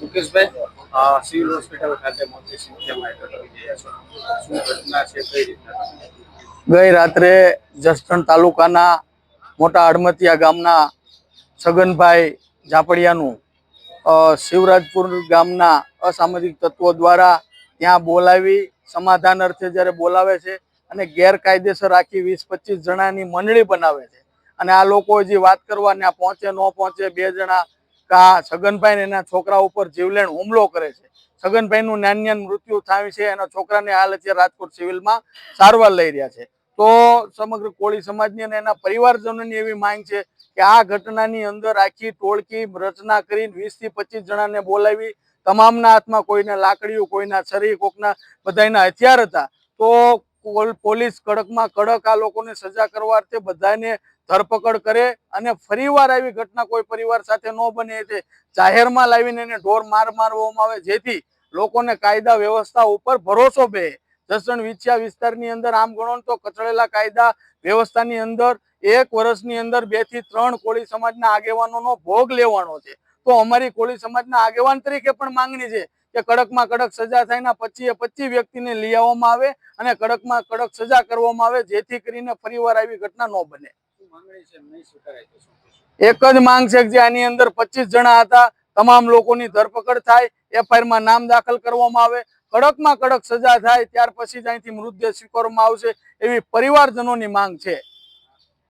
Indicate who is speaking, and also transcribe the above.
Speaker 1: મુકેશભાઈ, civil hospital ખાતે મોટી સંખ્યામાં એકત્ર થઈ ગયા છો. શું ઘટના છે, કઈ રીતના?
Speaker 2: ગઈ રાત્રે જસદણ તાલુકાના મોટા હડમતિયા ગામના છગનભાઈ ઝાપડિયાનું શિવરાજપુર ગામના અસામાજિક તત્વો દ્વારા ત્યાં બોલાવી સમાધાન અર્થે જ્યારે બોલાવે છે અને ગેરકાયદેસર આખી 20-25 જણાની મંડળી બનાવે છે. અને આ લોકો જે વાત કરવા ત્યાં પહોંચે ન પહોંચે, 2 જણા છગનભાઈ એના છોકરા ઉપર જીવલેણ હુમલો કરે છે. છગનભાઈનું નાન્યન મૃત્યુ થાય છે. એના છોકરાને હાલ અત્યારે રાજકોટ સિવિલમાં સારવાર લઈ રહ્યા છે. તો સમગ્ર કોળી સમાજની અને એના પરિવારજનોની એવી માંગ છે કે આ ઘટનાની અંદર આખી ટોળકી રચના કરી 20-25 જણાને બોલાવી, તમામના હાથમાં કોઈને લાકડીઓ, કોઈના છરી, કોકના બધાના હથિયાર હતા. તો પોલીસ કડકમાં કડક આ લોકોને સજા કરવા અર્થે બધાને ધરપકડ કરે અને ફરીવાર આવી ઘટના કોઈ પરિવાર સાથે ન બને તે જાહેરમાં લાવીને એને ઢોર મારવામાં આવે, જેથી લોકોને કાયદા વ્યવસ્થા ઉપર ભરોસો બે. જસદણ વિછિયા વિસ્તારની અંદર આમ ગણો તો કચડેલા કાયદા વ્યવસ્થાની અંદર 1 વર્ષની અંદર 2 થી 3 કોળી સમાજના આગેવાનોનો ભોગ લેવાનો છે. તો અમારી કોળી સમાજના આગેવાન તરીકે પણ માંગણી છે કે કડકમાં કડક સજા થાય ને 25 વ્યક્તિને લઈ આવવામાં આવે અને કડકમાં કડક સજા કરવામાં આવે, જેથી કરીને ફરીવાર આવી ઘટના ન બને. એક જ માંગ છે કે જે આની અંદર 25 જણા હતા તમામ લોકોની ધરપકડ થાય, FIR નામ દાખલ કરવામાં આવે, કડકમાં કડક સજા થાય, ત્યાર પછી જ અહીંથી મૃતદેહ સ્વીકારવામાં આવશે એવી પરિવારજનોની માંગ છે.